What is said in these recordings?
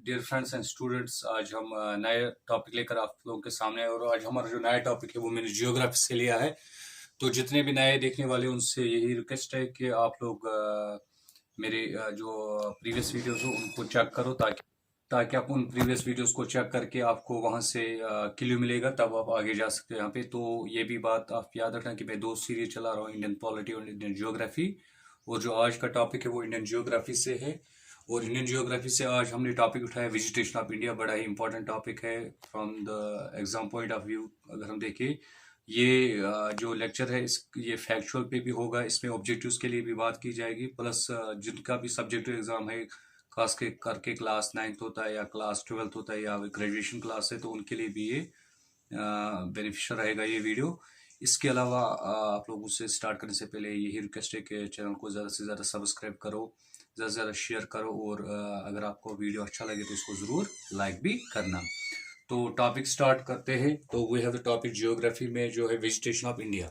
Dear friends and students, आज हम नए टॉपिक लेकर आप लोगों के सामने आए और आज हमारा जो नया टॉपिक है वो मैंने जियोग्राफी से लिया है। तो जितने भी नए देखने वाले उनसे यही रिक्वेस्ट है कि आप लोग मेरे जो प्रीवियस वीडियोस हो उनको चेक करो, ताकि ताकि आप उन प्रीवियस वीडियोस को चेक करके आपको वहां से क्लू मिलेगा, तब आप आगे जा सकते हो यहाँ पे। तो ये भी बात आप याद रखना कि मैं दो सीरीज चला रहा हूँ, इंडियन पॉलिटी और इंडियन जियोग्राफी। और जो आज का टॉपिक है वो इंडियन जियोग्राफी से है। और इंडियन जियोग्राफी से आज हमने टॉपिक उठाया वेजिटेशन ऑफ इंडिया। बड़ा ही इंपॉर्टेंट टॉपिक है from the exam point of view. अगर हम देखें ये जो लेक्चर है ये फैक्चुअल पे भी होगा, इसमें ऑब्जेक्टिव्स के लिए भी बात की जाएगी, प्लस जिनका भी सब्जेक्टिव एग्जाम है खास के करके क्लास 9th होता है या क्लास 12th होता है या ग्रेजुएशन क्लास है, तो उनके लिए भी ये बेनिफिशियल रहेगा ये वीडियो। इसके अलावा आप लोगों से स्टार्ट करने से पहले यही रिक्वेस्ट है कि चैनल को ज़्यादा से ज़्यादा सब्सक्राइब करो, ज़्यादा से ज़्यादा शेयर करो, और अगर आपको वीडियो अच्छा लगे तो इसको ज़रूर लाइक भी करना। तो टॉपिक स्टार्ट करते हैं। तो we have the topic geography में जो है वेजिटेशन ऑफ इंडिया।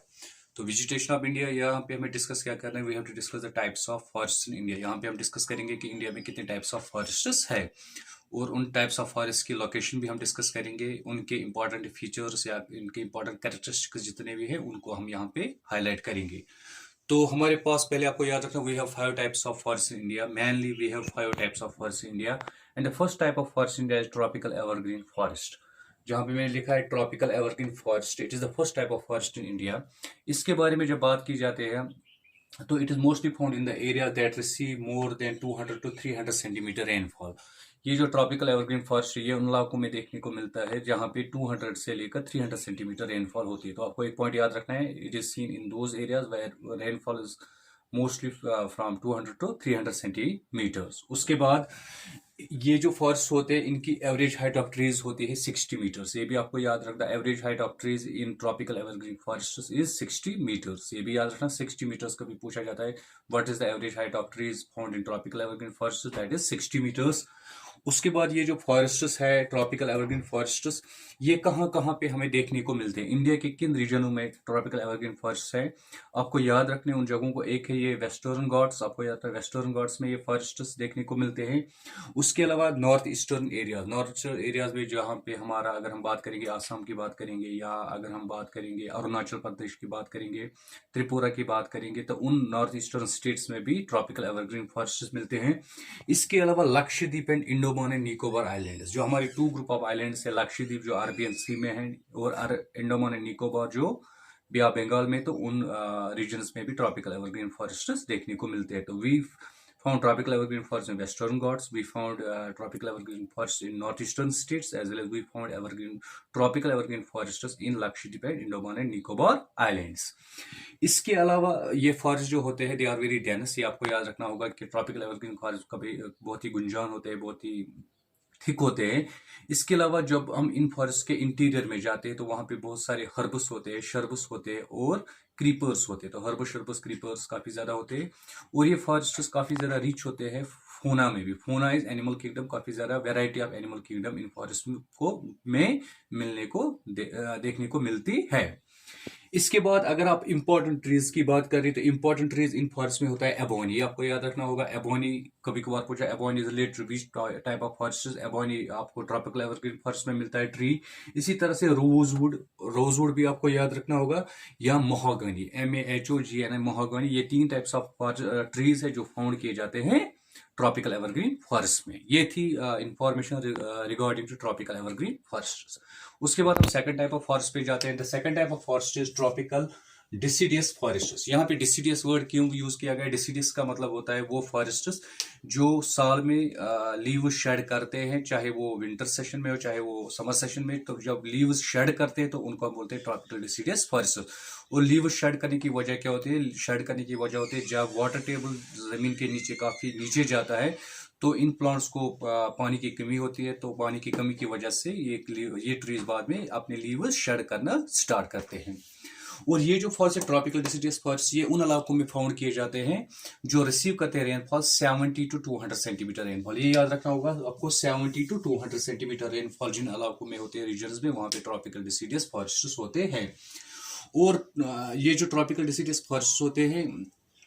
तो वेजिटेशन ऑफ इंडिया यहाँ पे हमें डिस्कस क्या करना है, we have to discuss the types of forest in India. यहाँ पे हम डिस्कस करेंगे कि इंडिया में कितने टाइप्स ऑफ फॉरेस्ट्स है, और उन टाइप्स ऑफ फॉरेस्ट की लोकेशन भी हम डिस्कस करेंगे, उनके इंपॉर्टेंट फीचर्स या इनके इंपॉर्टेंट कैरेक्टरिस्टिक्स जितने भी हैं उनको हम यहाँ पे हाईलाइट करेंगे। तो हमारे पास पहले आपको याद रखना, we have 5 types of forest in India. Mainly we have 5 types of forest in India, and the first type of forest in India is tropical evergreen forest. जहां पे मैंने लिखा है tropical evergreen forest, it is the first type of forest in India. इसके बारे में जब बात की जाती है तो it is mostly found in the area that receive more then 200 to 300 centimetre rainfall. ये जो ट्रॉपिकल एवरग्रीन फॉरेस्ट है ये उन इलाकों में देखने को मिलता है जहां पे 200 से लेकर 300 सेंटीमीटर रेनफॉल होती है। तो आपको एक पॉइंट याद रखना है, it is seen in those areas where rainfall is mostly from 200 to 300 centimetres. उसके बाद ये जो फॉरेस्ट होते हैं इनकी एवरेज हाइट ऑफ ट्रीज होती है 60 मीटर्स। ये भी आपको याद रखना, average height of trees in tropical evergreen forest is 60 metres. ये भी याद रखना, 60 मीटर्स का भी पूछा जाता है, what is the average height of trees found in tropical evergreen forest, that is 60 metres. उसके बाद ये जो फॉरेस्ट्स है ट्रॉपिकल एवरग्रीन फॉरेस्ट्स, ये कहाँ कहाँ पे हमें देखने को मिलते हैं, इंडिया के किन रीजनों में ट्रॉपिकल एवरग्रीन फॉरेस्ट है। आपको याद रखने उन जगहों को, एक है ये वेस्टर्न घाट्स, आपको याद है वेस्टर्न घाट्स में ये फॉरेस्ट्स देखने को मिलते हैं। उसके अलावा नॉर्थ ईस्टर्न एरियाज में जहाँ पे हमारा, अगर हम बात करेंगे आसाम की बात करेंगे, या अगर हम बात करेंगे अरुणाचल प्रदेश की बात करेंगे, त्रिपुरा की बात करेंगे, तो उन नॉर्थ ईस्टर्न स्टेट्स में भी ट्रॉपिकल एवरग्रीन फॉरेस्ट्स मिलते हैं। इसके अलावा Lakshadweep and Andaman and Nicobar islands, जो हमारे 2 ग्रुप ऑफ आइलैंड्स है, लक्षद्वीप जो अरबियन सी में है और अंडमान एंड निकोबार जो बे ऑफ बंगाल में, तो उन रीजन्स में भी ट्रॉपिकल एवरग्रीन फॉरेस्ट्स देखने को मिलते हैं। तो we found tropical evergreen forests in western Ghats. We found tropical evergreen forests in northeastern states, as well as we found tropical evergreen forests in Lakshadweep and Andaman and Nicobar Islands. इसके अलावा ये forest जो होते हैं they are very dense. ये आपको याद रखना होगा कि ट्रॉपिकल एवरग्रीन फॉरेस्ट कभी बहुत ही गुंजान होते हैं, बहुत ही थिक होते हैं। इसके अलावा जब हम इन फॉरेस्ट के इंटीरियर में जाते हैं तो वहां पे बहुत सारे हर्बस होते हैं, शर्बस होते हैं और क्रीपर्स होते हैं। तो हर्बस, शर्बस, क्रीपर्स काफी ज्यादा होते हैं, और ये फॉरेस्ट काफी ज्यादा रिच होते हैं फोना में भी। फोना इज एनिमल किंगडम, काफी ज्यादा variety of animal kingdom in forest को में मिलने को देखने को मिलती है। इसके बाद अगर आप इंपॉर्टेंट ट्रीज की बात करें तो इंपॉर्टेंट ट्रीज इन फॉरेस्ट में होता है एबोनी। आपको याद रखना होगा एबोनी, कभी कभार पूछा ebony is related to which type of forest. Ebony आपको ट्रॉपिकल एवरग्रीन फॉरेस्ट में मिलता है ट्री। इसी तरह से रोजवुड भी आपको याद रखना होगा, या मोहागनी, MAHOGNI मोहागनी। ये 3 टाइप्स ऑफ ट्रीज है जो फाउंड किए जाते हैं ट्रॉपिकल एवरग्रीन फॉरेस्ट में। ये थी information regarding to tropical evergreen forest. उसके बाद हम सेकंड टाइप ऑफ फॉरेस्ट पे जाते हैं। The second type of forest is tropical deciduous forests. यहाँ पे डिसिडियस वर्ड क्यों यूज किया गया? डिसिडियस का मतलब होता है वो फॉरेस्ट्स जो साल में लीव शेड करते हैं, चाहे वो विंटर सेशन में हो चाहे वो समर सेशन में। तो जब लीव्स शेड करते हैं तो उनको हम बोलते हैं ट्रॉपिकल डिसिडियस फॉरेस्ट। और लीव शेड करने की वजह क्या होती है? शेड करने की वजह होती है जब वाटर टेबल जमीन के नीचे काफी नीचे जाता है तो इन प्लांट्स को पानी की कमी होती है। तो पानी की कमी की वजह से ये ट्रीज बाद में अपने लीव्स शेड करना स्टार्ट करते हैं। और ये जो फॉरेस्ट है ट्रॉपिकल डिसिडियस फॉरेस्ट, ये उन इलाकों में फाउंड किए जाते हैं जो रिसीव करते हैं रेनफॉल 70 to 200 सेंटीमीटर रेनफॉल। ये याद रखना होगा आपको, 70 to 200 सेंटीमीटर रेनफॉल जिन इलाकों में होते हैं रीजन्स में, वहां पे ट्रॉपिकल डिसिडियस फॉरेस्ट होते हैं। और ये जो ट्रॉपिकल डिसिडियस फॉरेस्ट होते हैं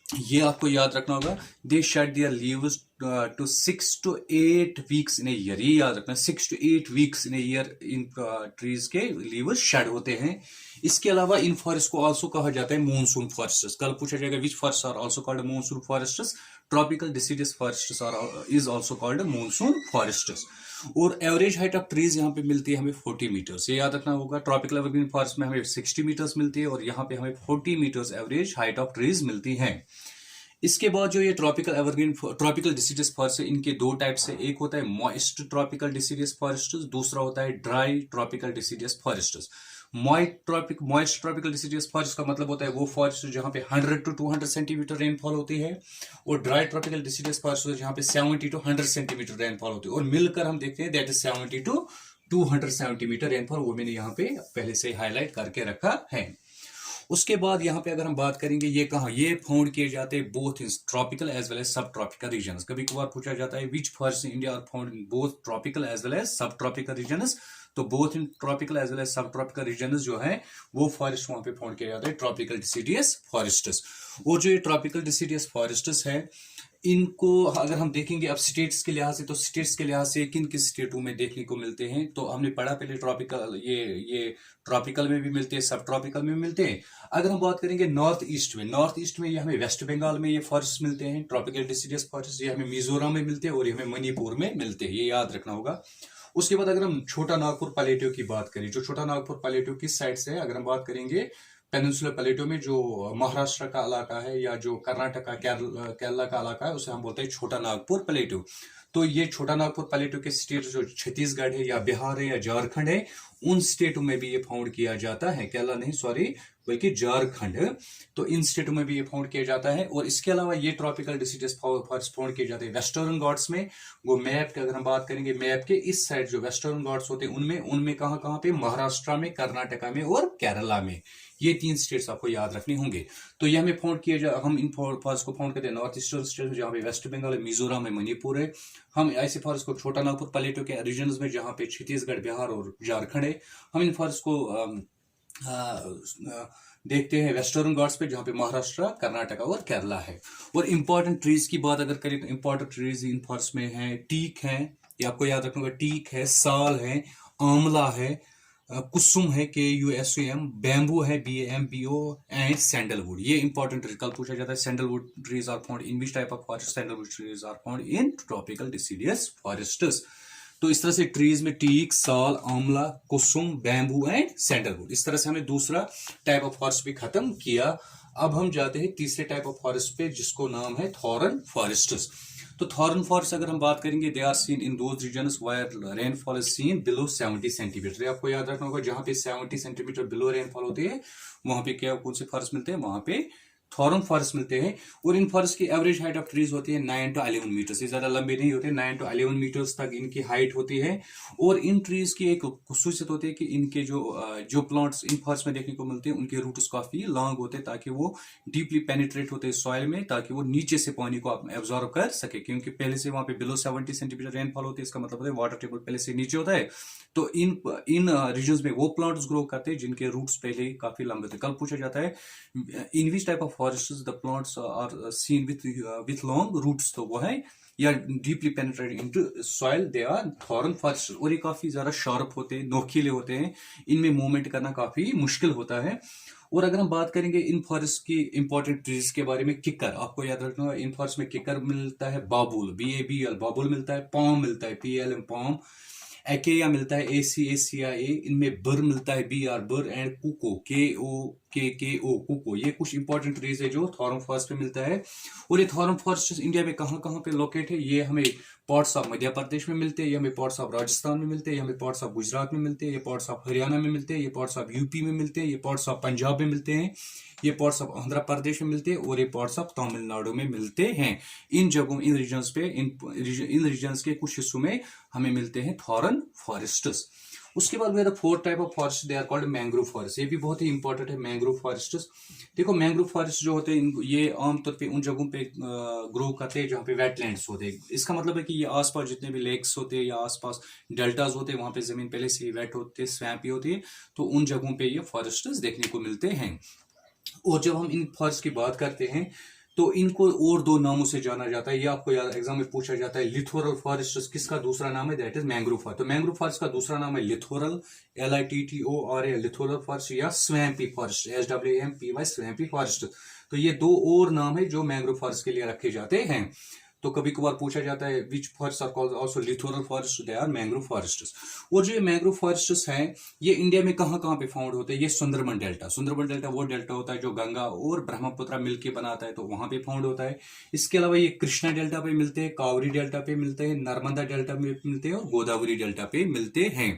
ये आपको याद रखना होगा, they shed their leaves to 6 to 8 weeks in a year. ये याद रखना, 6 to 8 weeks in a year in trees के लीव्स शेड होते हैं। इसके अलावा इन फॉरेस्ट को आल्सो कहा जाता है मॉनसून फॉरेस्ट्स। कल पूछा जाएगा which forest are also called monsoon forests. Tropical deciduous forests are is also called monsoon forests. और एवरेज हाइट ऑफ ट्रीज यहाँ पे मिलती है हमें 40 मीटर्स। ये याद रखना होगा, ट्रॉपिकल एवरग्रीन फॉरेस्ट में हमें 60 मीटर्स मिलती है और यहाँ पे हमें 40 metres average height of trees मिलती है। इसके बाद जो ये tropical evergreen tropical deciduous forest है, इनके दो टाइप्स है। एक होता है मॉइस्ट ट्रॉपिकल डिसीडियस फॉरेस्ट, दूसरा होता है dry tropical deciduous forest. Moist tropical deciduous forest का मतलब होता है वो फॉरेस्ट जहां पे 100 to 200 सेंटीमीटर रेनफॉल होती है, और ड्राई ट्रॉपिकल डिसीडियस फॉरेस्ट जहां पे 70 to 100 सेंटीमीटर रेनफॉल होती है। और मिलकर हम देखते हैं that is 70 to 200 centimetre rainfall. वो मैंने यहाँ पे पहले से हाईलाइट करके रखा है। उसके बाद यहाँ पे अगर हम बात करेंगे, ये कहाँ ये फाउंड किए जाते हैं both in tropical as well as subtropical regions. कभी कभार पूछा जाता है which forest in India are found in both tropical as well as subtropical regions. तो both in tropical as well as subtropical regions जो है वो forest वहां पे फाउंड किया जाता है ट्रॉपिकल डिसीडियस फॉरेस्ट्स। और जो ये ट्रॉपिकल डिसीडियस फॉरेस्ट्स है, इनको अगर हम देखेंगे अब स्टेट्स के लिहाज से, तो स्टेट्स के लिहाज से किन किन स्टेटों में देखने को मिलते हैं, तो हमने पढ़ा पहले ट्रॉपिकल, ये ट्रॉपिकल में भी मिलते हैं, सब ट्रॉपिकल में मिलते हैं। अगर हम बात करेंगे नॉर्थ ईस्ट में ये हमें वेस्ट बंगाल में ये फॉरेस्ट मिलते हैं ट्रॉपिकल डिसीडियस फॉरेस्ट। ये हमें मिजोरम में मिलते हैं और ये हमें मणिपुर में मिलते हैं, ये याद रखना होगा। उसके बाद अगर हम छोटा नागपुर प्लेटो की बात करें, जो छोटा नागपुर प्लेटो किस साइड से है, अगर हम बात करेंगे पेनिनसुलर प्लेटो में, जो महाराष्ट्र का इलाका है या जो कर्नाटका केरला का इलाका है, उसे हम बोलते हैं छोटा नागपुर प्लेटो। तो ये छोटा नागपुर प्लेटो के स्टेट जो छत्तीसगढ़ है या बिहार है या झारखंड है, उन स्टेटों में भी ये फाउंड किया जाता है। केरला नहीं, सॉरी, बल्कि झारखंड। तो इन स्टेटों में भी ये फाउंड किया जाता है। और इसके अलावा ये ट्रॉपिकल डिसीडियस फॉरेस्ट फाउंड किए जाते हैं वेस्टर्न घाट्स में। वो मैप की अगर हम बात करेंगे, मैप के इस साइड जो वेस्टर्न घाट्स होते हैं उनमें कहाँ कहाँ पे, महाराष्ट्र में, कर्नाटका में और केरला में। ये 3 स्टेट्स आपको याद रखने होंगे। तो ये हमें फाउंड किया हम इन फॉरेस्ट को फाउंड करते हैं नॉर्थ ईस्टर्न स्टेट जहाँ पे वेस्ट बंगाल है, मिजोरम है, मणिपुर है। हम ऐसे फॉरेस्ट को छोटा नागपुर प्लेटो के रीजन में जहाँ पे छत्तीसगढ़, बिहार और झारखंड है, हम इन फॉरेस्ट को देखते हैं वेस्टर्न घाट्स पे जहाँ पे महाराष्ट्र, कर्नाटका और केरला है। और इंपॉर्टेंट ट्रीज की बात अगर करें तो इंपॉर्टेंट ट्रीज इन फॉरेस्ट में है, टीक है, ये आपको याद रखना होगा, टीक है, साल है, आंवला है, कुसुम है, KUSUM, बैम्बू है, BAMBO, एंड सैंडलवुड। ये इंपॉर्टेंट कल पूछा जाता है, sandalwood trees are found in which type of forest, sandalwood trees are found in tropical deciduous forests. तो इस तरह से ट्रीज में टीक, साल, आंवला, कुसुम, बैम्बू एंड सैंडलवुड। इस तरह से हमने दूसरा टाइप ऑफ फॉरेस्ट भी खत्म किया। अब हम जाते हैं तीसरे टाइप ऑफ फॉरेस्ट पे, जिसको नाम है थॉर्न फॉरेस्ट्स। तो थॉर्न फॉरेस्ट अगर हम बात करेंगे, they are seen in those regions where rainfall is seen below 70 centimetre. आपको याद रखना होगा, जहां पे 70 सेंटीमीटर बिलो रेनफॉल होती है, वहां पे क्या कौन से फॉरेस्ट मिलते हैं, वहां पे थॉर्न फॉरेस्ट मिलते हैं। और इन फॉरेस्ट की एवरेज हाइट ऑफ ट्रीज होती है 9 to 11 मीटर्स। ये ज्यादा लंबे नहीं होते, 9 to 11 मीटर्स तक इनकी हाइट होती है। और इन ट्रीज की एक खुसूसियत होती है कि इनके जो प्लांट्स इन फॉरेस्ट में देखने को मिलते हैं, उनके रूट्स काफी लॉन्ग होते हैं, ताकि वो डीपली पेनिट्रेट होते हैं सॉइल में, ताकि वो नीचे से पानी को एब्जॉर्ब कर सके। क्योंकि पहले से वहां पे बिलो 70 सेंटीमीटर रेनफॉल होती है, इसका मतलब है वाटर टेबल पहले से नीचे होता है। तो इन रीजन्स में वो प्लांट्स ग्रो करते हैं जिनके रूट्स पहले ही काफी लंबे थे। कल पूछा जाता है in which type of forest the plants are seen with long roots, तो वो है या deeply penetrate into soil, they are thorn forest. और ये काफी ज्यादा शार्प होते हैं, नोकीले होते हैं, इनमें मूवमेंट करना काफी मुश्किल होता है। और अगर हम बात करेंगे इन फॉरेस्ट की इंपॉर्टेंट ट्रीज के बारे में, किकर आपको याद रखना होगा, इन फॉरेस्ट में किकर मिलता है, बाबुल, BABL बाबुल मिलता है, पाम मिलता है, PLM पाम, एकेया मिलता है, ACACIA, इनमें बर मिलता है, BR बर, एंड कुको, KOKKO कुको। ये कुछ इंपॉर्टेंट ट्रीज है जो थॉर्न फॉरेस्ट में मिलता है। और ये थॉर्न फॉरेस्ट इंडिया में कहाँ कहाँ पे लोकेट है, ये हमें पार्ट्स ऑफ मध्य प्रदेश में मिलते हैं, ये हमें पार्ट्स ऑफ राजस्थान में मिलते हैं, ये हमें पार्ट्स ऑफ गुजरात में मिलते हैं, ये पार्ट्स ऑफ हरियाणा में मिलते हैं, ये पार्ट्स ऑफ UP में मिलते हैं, ये पार्ट्स ऑफ पंजाब में मिलते हैं, ये पार्ट्स ऑफ आंध्र प्रदेश में मिलते हैं, और ये पार्ट्स ऑफ तमिलनाडु में मिलते हैं। इन जगहों, इन रीजन्स पे, इन रीजन्स के कुछ हिस्सों में हमें मिलते हैं थॉर्न फॉरेस्ट्स। उसके बाद the fourth type of forest, they are called mangrove forest. ये भी बहुत ही इंपॉर्टेंट है, मैंग्रोव फॉरेस्ट्स। देखो मैंग्रोव फॉरेस्ट जो होते हैं, ये आमतौर पे उन जगहों पे ग्रो करते हैं जहाँ पे वेटलैंड्स होते हैं। इसका मतलब है कि ये आसपास जितने भी लेक्स होते हैं या आसपास डेल्टाज होते हैं, वहां पे जमीन पहले से ही वेट होते हैं, स्वैम्पी होती है, तो उन जगहों पे ये फॉरेस्ट्स देखने को मिलते हैं। और जब हम इन फॉरेस्ट की बात करते हैं, तो इनको और दो नामों से जाना जाता है। ये आपको एग्जाम में पूछा जाता है। लिथोरल फॉरेस्ट किसका दूसरा नाम है? That is mangrove forest. तो मैंग्रोव फॉरेस्ट का दूसरा नाम है लिथोरल, LITTORA, लिथोरल फॉरेस्ट या swampy forest, SWAMPY, swampy forest. तो ये दो और नाम है जो मैंग्रोव फॉरेस्ट के लिए रखे जाते हैं। तो कभी कभार पूछा जाता है which forest are called also littoral forest, they are mangrove forests. और जो ये मैंग्रोव फॉरेस्ट्स हैं ये इंडिया में कहाँ कहाँ पे फाउंड होते हैं? ये सुंदरबन डेल्टा, सुंदरबन डेल्टा वो डेल्टा होता है जो गंगा और ब्रह्मपुत्र मिलकर बनाता है, तो वहां पे फाउंड होता है। इसके अलावा ये कृष्णा डेल्टा पे मिलते हैं, कावेरी डेल्टा पे मिलते हैं, नर्मदा डेल्टा में मिलते हैं और गोदावरी डेल्टा पे मिलते हैं।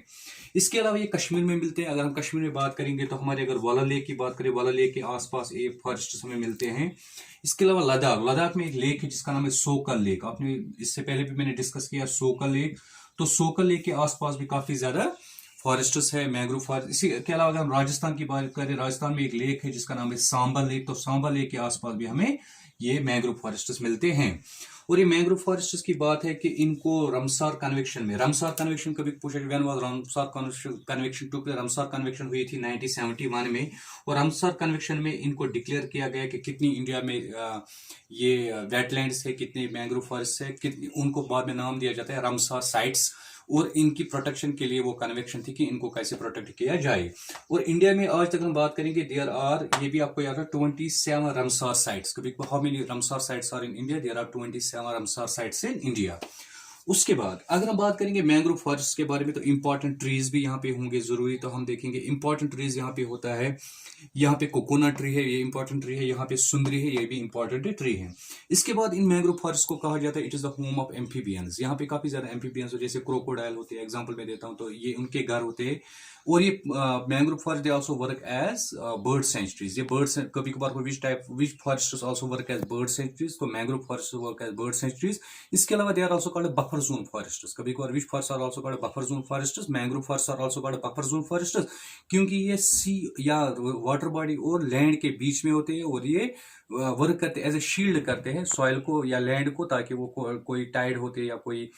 इसके अलावा ये कश्मीर में मिलते हैं। अगर हम कश्मीर में बात करेंगे तो हमारे अगर वाला लेक की बात करें, वाला लेक के आसपास ये फॉरेस्ट हमें मिलते हैं। इसके अलावा लद्दाख, लद्दाख में एक लेक है जिसका नाम है सोकल लेक। आपने इससे पहले भी मैंने डिस्कस किया सोकल लेक। तो सोकल लेक के आसपास भी काफी ज्यादा फॉरेस्ट्स है, मैंग्रोव फॉरेस्ट। इसी के अलावा अगर हम राजस्थान की बात करें, राजस्थान में एक लेक है जिसका नाम है सांबा लेक। तो सांबा लेक के आसपास भी हमें ये मैंग्रोव फॉरेस्ट्स मिलते हैं। और ये मैंग्रोव फॉरेस्ट्स की बात है कि इनको रमसार कन्वेक्शन में, रमसार कन्वेक्शन कभी पूछा when was Ramsar convection to place? Ramsar convection हुई थी 1971 में। और रमसार कन्वेक्शन में इनको डिक्लेयर किया गया कि कितनी इंडिया में ये वेटलैंड्स है, कितने मैंग्रोव फॉरेस्ट है, कितनी, उनको बाद में नाम दिया जाता है रमसार साइट्स। और इनकी प्रोटेक्शन के लिए वो कन्वेक्शन थी कि इनको कैसे प्रोटेक्ट किया जाए। और इंडिया में आज तक हम बात करेंगे, देयर आर, ये भी आपको याद है, 27 रमसार साइट्स। कभी how many Ramsar sites are in India? There are 27 Ramsar sites in India. उसके बाद अगर हम बात करेंगे मैंग्रोव फॉरेस्ट के बारे में तो इंपॉर्टेंट ट्रीज भी यहाँ पे होंगे जरूरी। तो हम देखेंगे इंपॉर्टेंट ट्रीज यहाँ पे होता है, यहाँ पे कोकोनट ट्री है, ये इंपॉर्टेंट ट्री है। यहाँ पे सुंदरी है, ये भी इंपॉर्टेंट ट्री है। इसके बाद इन मैंग्रोव फॉरेस्ट को कहा जाता है it is the home of amphibians. यहाँ पे काफी ज्यादा एम्फीबियंस, जैसे क्रोकोडाइल होते हैं, एग्जाम्पल मैं देता हूँ, तो ये उनके घर होते हैं। और ये mangrove forest they also work as bird sanctuaries. ये बर्ड्स कभी कभार which forest also work as bird sanctuaries, तो mangrove forest work as bird sanctuaries. इसके अलावा they are also called buffer zone forest. कभी कभार which forest are also called buffer zone forest, mangrove forest are also called buffer zone forest, क्योंकि ये सी या water body और land के बीच में होते हैं। और ये वर्क करते एज ए शील्ड करते हैं सॉइल को या लैंड को, ताकि वो कोई टाइड होते या कोई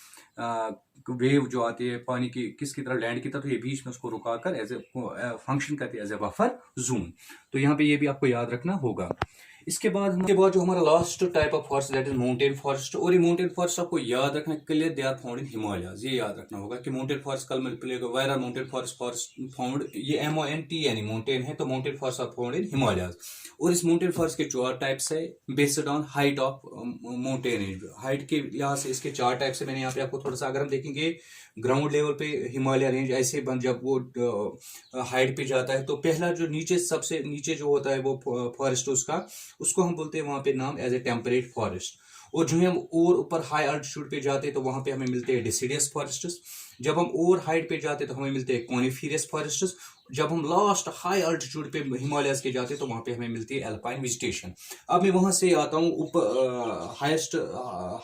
वेव जो आती है पानी की किसकी तरफ, लैंड की तरफ, ये बीच में उसको रुकाकर एज ए फंक्शन करती है एज ए बफर जोन। तो यहाँ पे ये भी आपको याद रखना होगा। इसके बाद जो हमारा last type of forest that is mountain forest. और ये माउंटेन फॉरेस्ट आपको याद रखना के लिए they are found in Himalayas. ये याद रखना होगा कि माउंटेन फॉरेस्ट कल में प्ले वायर आर माउंटेन फॉरेस्ट फाउंड, ये MOUNTAN माउंटेन है, तो mountain forest are found in Himalayas. और इस माउंटेन फॉरेस्ट के 4 टाइप्स है based on height of mountain range. Height के लिहाज से इसके 4 टाइप्स है। मैंने यहाँ पे आपको थोड़ा सा, अगर हम देखेंगे ग्राउंड लेवल पे हिमालय रेंज ऐसे जब वो हाइट पे जाता है, तो पहला जो नीचे सबसे नीचे जो होता है वो फॉरेस्ट उसको हम बोलते हैं वहां पे नाम एज ए टेम्परेट फॉरेस्ट। और जो हम और ऊपर हाई अल्टीट्यूड पे जाते हैं तो वहां पे हमें मिलते हैं डिसिडियस फॉरेस्ट्स। जब हम और हाइट पे जाते हैं तो हमें मिलते हैं कॉनिफेरस फॉरेस्ट्स। जब हम लास्ट हाई अल्टीट्यूड पे हिमालयस के जाते हैं तो वहां पे हमें मिलती है एल्पाइन वेजिटेशन। अब मैं वहां से आता हूँ ऊपर हाईएस्ट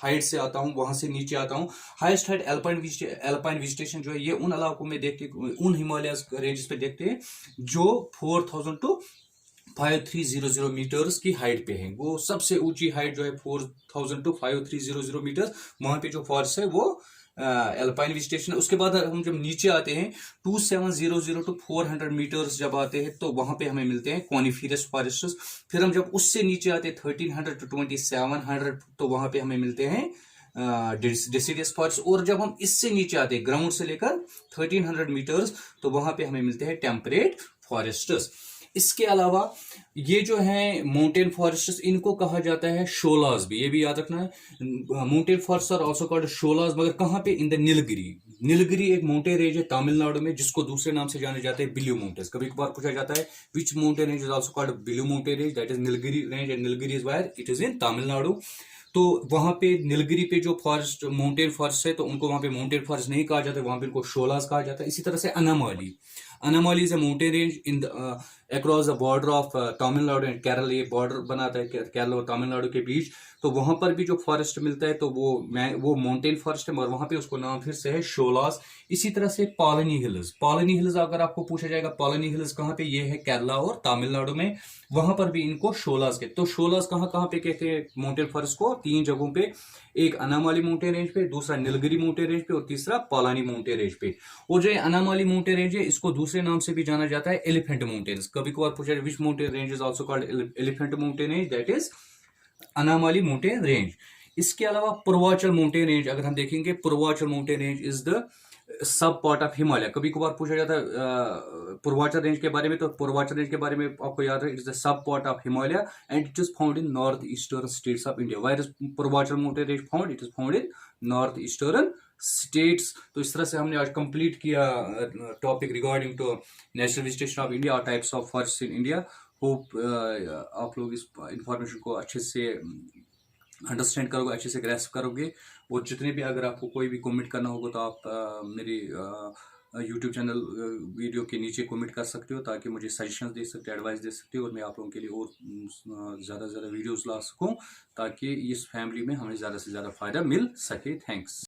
हाइट से आता हूँ, वहां से नीचे आता हूँ। हाईएस्ट हाइट एल्पाइन वेजिटेशन जो है ये उन इलाकों में देखते, उन हिमालयस रेंजेस पे देखते हैं जो 4000 to 5300 मीटर्स की हाइट पे है। वो सबसे ऊंची हाइट जो है 4000 to 5300 मीटर्स, वहां पे जो फॉरेस्ट है वो एल्पाइन वेजिटेशन है। उसके बाद हम जब नीचे आते हैं 2700 to 400 मीटर्स जब आते हैं तो वहां पे हमें मिलते हैं कॉनिफेरस फॉरेस्ट्स। फिर हम जब उससे नीचे आते हैं 1300 to 2700 तो वहां पे हमें मिलते हैं डिसिडियस फॉरेस्ट। और जब हम इससे नीचे आते हैं ग्राउंड से लेकर 1300 मीटर्स तो वहां पे हमें मिलते हैं टेम्परेट फॉरेस्ट्स। इसके अलावा ये जो है माउंटेन फॉरेस्ट्स, इनको कहा जाता है शोलाज भी, ये भी याद रखना है। Mountain forest are also called sholas, मगर कहाँ पे? In the Nilgiri. नीलगिरी एक माउंटेन रेंज है तमिलनाडु में जिसको दूसरे नाम से जाने जाते हैं बिल्यू माउंटेन्स। कभी कभार पूछा जाता है which mountain range is also called blue mountain range, that is Nilgiri range and Nilgiri is where it is in Tamil Nadu. तो वहां पे नीलगिरी पे जो फॉरेस्ट माउंटेन फॉरेस्ट है तो उनको वहां पे माउंटेन फॉरेस्ट नहीं कहा जाता है, वहां पे इनको शोलाज कहा जाता है। इसी तरह से Anamalai is a mountain range in across the border of Tamil Nadu and Kerala. ये बॉर्डर बनाता है केरल और तमिलनाडु के बीच। तो वहां पर भी जो फॉरेस्ट मिलता है तो वो माउंटेन फॉरेस्ट है, मगर वहां पे उसको नाम फिर से है शोलास। इसी तरह से पॉलिनी हिल्स अगर आपको पूछा जाएगा पॉलिनी हिल्स कहाँ पे, ये है केरला और तमिलनाडु में, वहां पर भी इनको शोलास कहते। तो शोलास कहाँ कहाँ पे कहते हैं माउंटेन फॉरेस्ट को? 3 जगहों पे, एक अनामाली माउंटेन रेंज पे, दूसरा नीलगिरी माउंटेन रेंज पे और तीसरा पॉलानी माउंटेन रेंज पे। और जो अनामाली माउंटेन रेंज है इसको दूसरे नाम से भी जाना जाता है एलिफेंट माउंटेन्स। कभी कभार पूछा जाए which mountain range is also called elephant mountain range, that is Anamalai mountain range. इसके अलावा पूर्वांचल माउंटेन रेंज अगर हम देखेंगे, Purvanchal mountain range is the sub part of Himalaya. कभी कभार पूछा जाता है पूर्वांचल रेंज के बारे में, तो पूर्वांचल रेंज के बारे में आपको याद है, it is the sub part of Himalaya and it is found in north eastern states of India. Where is Purvanchal mountain range found? It is found in north eastern states. तो इस तरह से हमने आज कंप्लीट किया topic regarding to national vegetation of India और types of forest in India. Hope आप लोग इस इंफॉर्मेशन को अच्छे से अंडरस्टैंड करोगे, अच्छे से ग्रैस्प करोगे। और जितने भी अगर आपको कोई भी कमेंट करना होगा तो आप मेरी यूट्यूब चैनल वीडियो के नीचे कमेंट कर सकते हो, ताकि मुझे सजेशंस दे सकते हो, एडवाइस दे सकते हो, और मैं आप लोगों के लिए और ज़्यादा से ज़्यादा वीडियोस ला सकूं, ताकि इस फैमिली में हमें ज़्यादा से ज़्यादा फ़ायदा मिल सके। थैंक्स।